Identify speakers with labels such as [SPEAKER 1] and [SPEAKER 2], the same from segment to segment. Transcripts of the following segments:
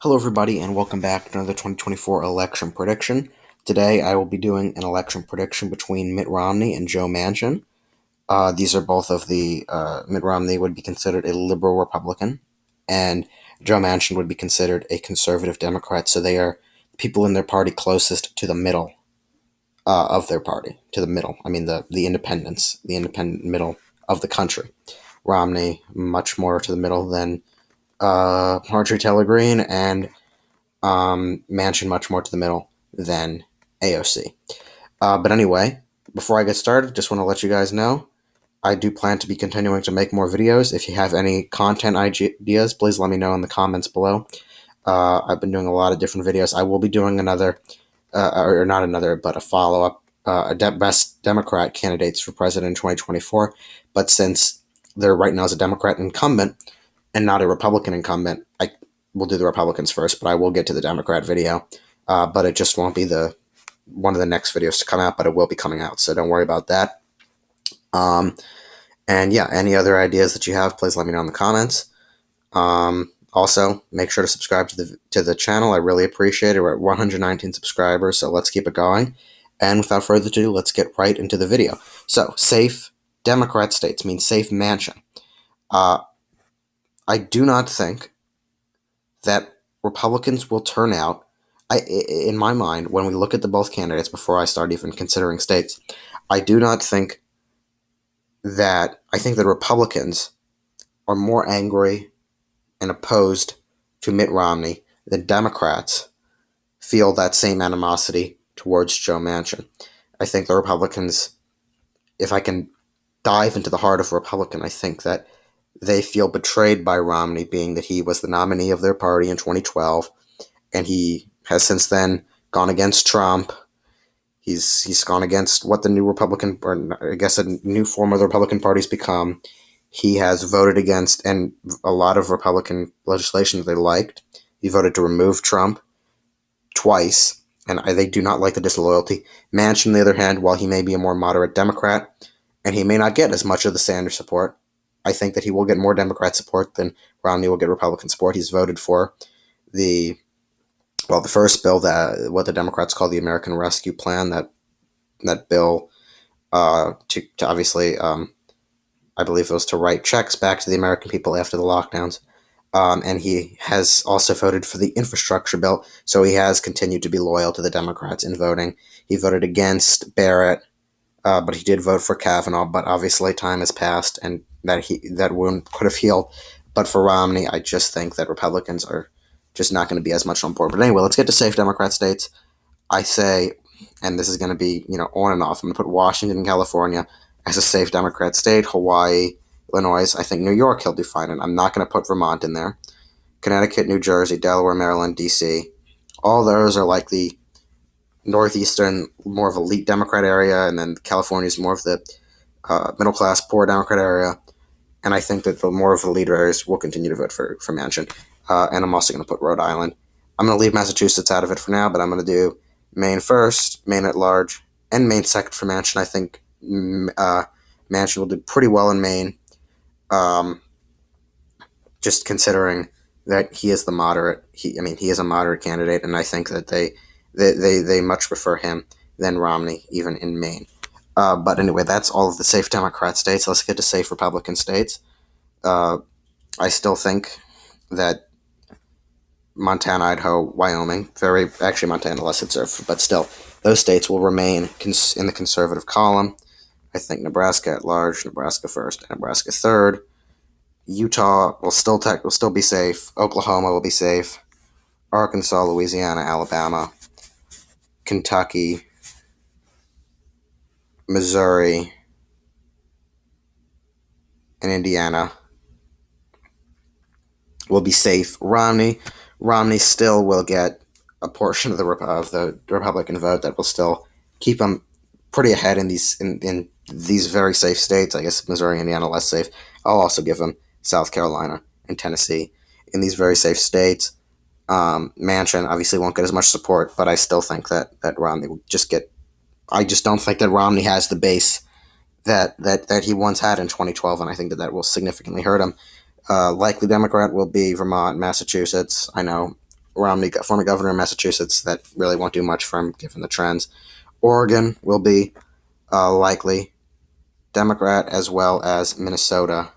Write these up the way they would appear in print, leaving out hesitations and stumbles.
[SPEAKER 1] Hello, everybody, and welcome back to another 2024 election prediction. Today, I will be doing an election prediction between Mitt Romney and Joe Manchin. These are both of the Mitt Romney would be considered a liberal Republican, and Joe Manchin would be considered a conservative Democrat. So they are people in their party closest to the middle of their party, to the middle. I mean, the independents, the independent middle of the country. Romney much more to the middle than Marjorie Taylor Greene, and Manchin much more to the middle than AOC. But anyway, before I get started, just want to let you guys know I do plan to be continuing to make more videos. If you have any content ideas, please let me know in the comments below. I've been doing a lot of different videos. I will be doing another, or not another, but a follow-up, best Democrat candidates for president in 2024. But since there right now is a Democrat incumbent and not a Republican incumbent, I will do the Republicans first, but I will get to the Democrat video. But it just won't be one of the next videos to come out, but it will be coming out, so don't worry about that. And yeah, any other ideas that you have, please let me know in the comments. Also, make sure to subscribe to the channel. I really appreciate it. We're at 119 subscribers, so let's keep it going. And without further ado, let's get right into the video. So, safe Democrat states means safe Manchin. I do not think that Republicans will turn out. In my mind, when we look at the both candidates before I start even considering states, I do not think that I think that Republicans are more angry and opposed to Mitt Romney than Democrats feel that same animosity towards Joe Manchin. I think the Republicans, if I can dive into the heart of a Republican, I think that they feel betrayed by Romney, being that he was the nominee of their party in 2012, and he has since then gone against Trump. He's gone against what the new Republican, or I guess a new form of the Republican Party's become. He has voted against and a lot of Republican legislation that they liked. He voted to remove Trump twice, and they do not like the disloyalty. Manchin, on the other hand, while he may be a more moderate Democrat, and he may not get as much of the Sanders support, I think that he will get more Democrat support than Romney will get Republican support. He's voted for the first bill, that what the Democrats call the American Rescue Plan, that bill to obviously, I believe it was to write checks back to the American people after the lockdowns. And he has also voted for the infrastructure bill, so he has continued to be loyal to the Democrats in voting. He voted against Barrett, but he did vote for Kavanaugh, but obviously time has passed, and that wound could have healed. But for Romney, I just think that Republicans are just not going to be as much on board. But anyway, let's get to safe Democrat states. I say, and this is going to be, on and off, I'm going to put Washington and California as a safe Democrat state, Hawaii, Illinois. I think New York he'll do fine, and I'm not going to put Vermont in there. Connecticut, New Jersey, Delaware, Maryland, D.C. All those are like the northeastern, more of elite Democrat area, and then California is more of the middle-class, poor Democrat area. And I think that the more of the leader areas will continue to vote for Manchin. And I'm also going to put Rhode Island. I'm going to leave Massachusetts out of it for now, but I'm going to do Maine first, Maine at large, and Maine second for Manchin. I think Manchin will do pretty well in Maine, just considering that he is the moderate. He is a moderate candidate, and I think that they much prefer him than Romney, even in Maine. But anyway, that's all of the safe Democrat states. Let's get to safe Republican states. I still think that Montana, Idaho, Wyoming, Montana less conservative, but still, those states will remain in the conservative column. I think Nebraska at large, Nebraska first, and Nebraska third. Utah will still be safe. Oklahoma will be safe. Arkansas, Louisiana, Alabama, Kentucky, Missouri, and Indiana will be safe. Romney still will get a portion of the Republican vote that will still keep him pretty ahead in these very safe states. I guess Missouri and Indiana less safe. I'll also give him South Carolina and Tennessee in these very safe states. Manchin obviously won't get as much support, but I still think that Romney will just get. I just don't think that Romney has the base that he once had in 2012, and I think that will significantly hurt him. Likely Democrat will be Vermont, Massachusetts. I know Romney, former governor of Massachusetts, that really won't do much for him given the trends. Oregon will be likely Democrat, as well as Minnesota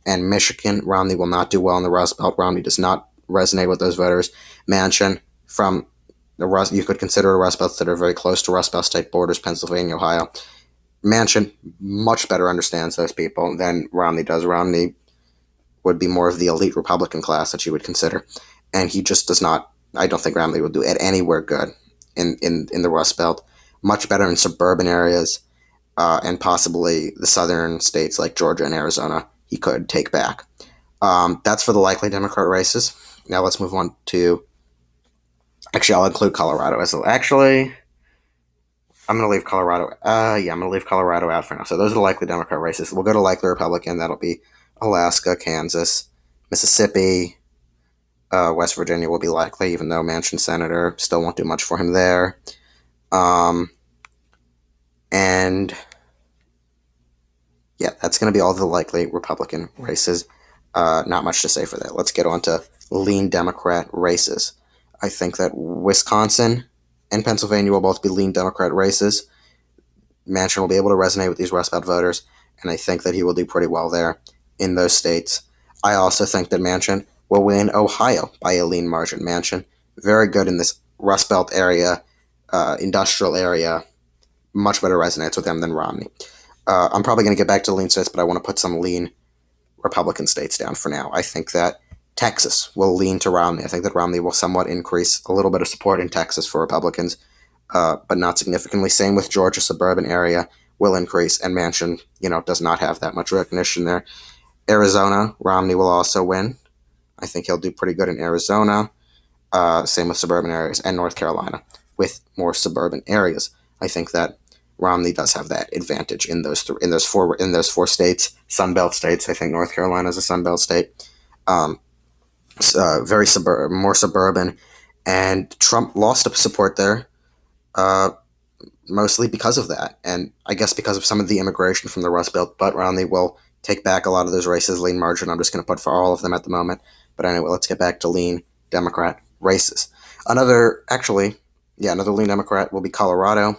[SPEAKER 1] and Michigan. Romney will not do well in the Rust Belt. Romney does not resonate with those voters. Manchin, from the Rust, you could consider the Rust Belts that are very close to Rust Belt state borders, Pennsylvania, Ohio. Manchin much better understands those people than Romney does. Romney would be more of the elite Republican class that you would consider, and he just does not. I don't think Romney would do it anywhere good in the Rust Belt. Much better in suburban areas, and possibly the southern states like Georgia and Arizona. He could take back. That's for the likely Democrat races. Now let's move on to. Actually, I'll include Colorado as actually. I'm going to leave Colorado. I'm going to leave Colorado out for now. So those are the likely Democrat races. We'll go to likely Republican. That'll be Alaska, Kansas, Mississippi, West Virginia will be likely, even though Manchin senator still won't do much for him there. And yeah, that's going to be all the likely Republican races. Not much to say for that. Let's get on to lean Democrat races. I think that Wisconsin and Pennsylvania will both be lean Democrat races. Manchin will be able to resonate with these Rust Belt voters, and I think that he will do pretty well there in those states. I also think that Manchin will win Ohio by a lean margin. Manchin, very good in this Rust Belt area, industrial area, much better resonates with him than Romney. I'm probably going to get back to lean states, but I want to put some lean Republican states down for now. I think that Texas will lean to Romney. I think that Romney will somewhat increase a little bit of support in Texas for Republicans, but not significantly. Same with Georgia, suburban area will increase, and Manchin, does not have that much recognition there. Arizona, Romney will also win. I think he'll do pretty good in Arizona. Same with suburban areas, and North Carolina with more suburban areas. I think that Romney does have that advantage in those four states, Sunbelt states. I think North Carolina is a Sunbelt state. Very more suburban, and Trump lost support there, mostly because of that, and I guess because of some of the immigration from the Rust Belt. But Romney will take back a lot of those races. Lean margin. I'm just going to put for all of them at the moment. But anyway, let's get back to lean Democrat races. Another lean Democrat will be Colorado,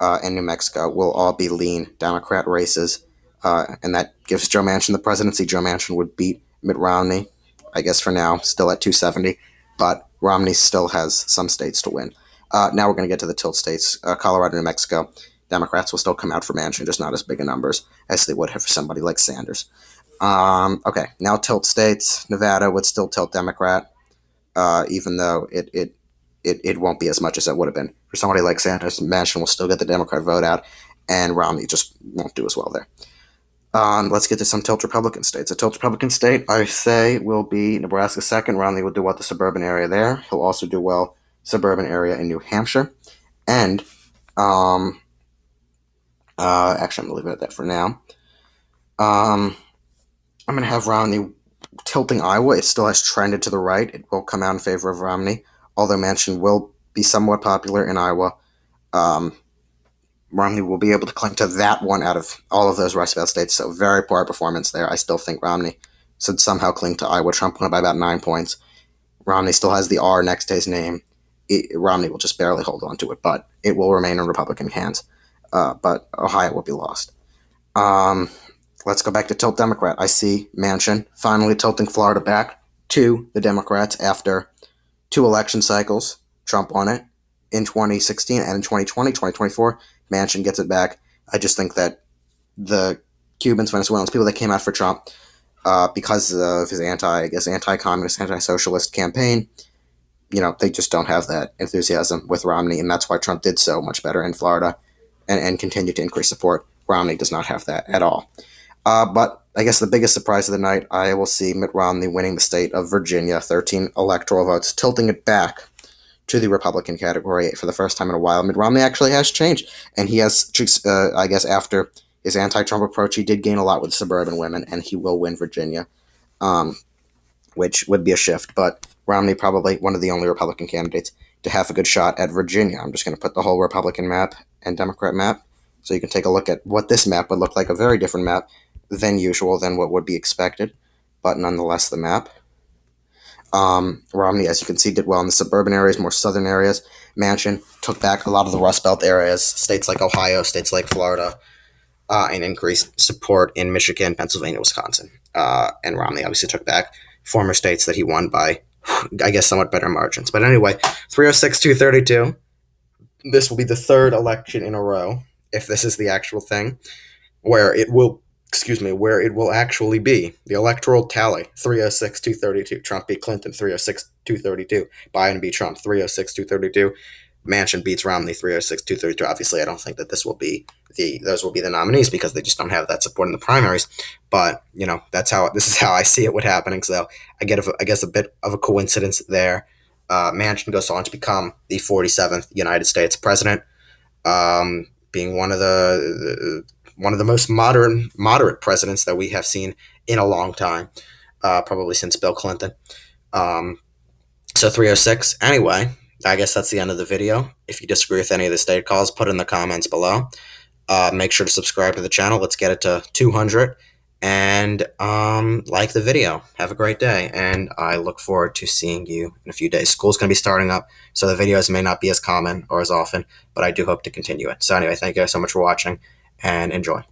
[SPEAKER 1] and New Mexico will all be lean Democrat races, and that gives Joe Manchin the presidency. Joe Manchin would beat Mitt Romney, I guess for now, still at 270, but Romney still has some states to win. Now we're going to get to the tilt states. Colorado, New Mexico, Democrats will still come out for Manchin, just not as big in numbers as they would have for somebody like Sanders. Okay, now tilt states. Nevada would still tilt Democrat, even though it won't be as much as it would have been. For somebody like Sanders, Manchin will still get the Democrat vote out, and Romney just won't do as well there. Let's get to some tilt Republican states. A tilt Republican state, I say, will be Nebraska second. Romney will do well the suburban area there. He'll also do well suburban area in New Hampshire. And, actually, I'm going to leave it at that for now. I'm going to have Romney tilting Iowa. It still has trended to the right. It will come out in favor of Romney, although Manchin will be somewhat popular in Iowa. Romney will be able to cling to that one out of all of those Rust Belt states, so very poor performance there. I still think Romney should somehow cling to Iowa. Trump won by about 9 points. Romney still has the R next to his name. Romney will just barely hold on to it, but it will remain in Republican hands. But Ohio will be lost. Let's go back to tilt Democrat. I see Manchin finally tilting Florida back to the Democrats after 2 election cycles. Trump won it in 2016 and in 2020, 2024. Manchin gets it back. I just think that the Cubans, Venezuelans, people that came out for Trump because of his anti-communist, anti-socialist campaign, they just don't have that enthusiasm with Romney, and that's why Trump did so much better in Florida and continued to increase support. Romney does not have that at all. But I guess the biggest surprise of the night, I will see Mitt Romney winning the state of Virginia, 13 electoral votes, tilting it back to the Republican category for the first time in a while. Mitt Romney actually has changed, and he has, I guess after his anti-Trump approach, he did gain a lot with suburban women, and he will win Virginia, which would be a shift. But Romney probably one of the only Republican candidates to have a good shot at Virginia. I'm just going to put the whole Republican map and Democrat map, so you can take a look at what this map would look like, a very different map than usual, than what would be expected, but nonetheless the map. Romney, as you can see, did well in the suburban areas, more southern areas. Manchin took back a lot of the Rust Belt areas, states like Ohio, states like Florida, and increased support in Michigan, Pennsylvania, Wisconsin. And Romney obviously took back former states that he won by, I guess, somewhat better margins. But anyway, 306, 232. This will be the third election in a row, if this is the actual thing, where it will actually be the electoral tally 306 232. Trump beat Clinton 306 232. Biden beat Trump 306 232. Manchin beats Romney 306 232. Obviously, I don't think that those will be the nominees because they just don't have that support in the primaries. But this is how I see it would happening. So I guess a bit of a coincidence there. Manchin goes on to become the 47th United States president, being one of the most moderate presidents that we have seen in a long time, probably since Bill Clinton. So 306. Anyway, I guess that's the end of the video. If you disagree with any of the state calls, put it in the comments below. Make sure to subscribe to the channel. Let's get it to 200. And like the video. Have a great day. And I look forward to seeing you in a few days. School's going to be starting up, so the videos may not be as common or as often, but I do hope to continue it. So anyway, thank you guys so much for watching, and enjoy.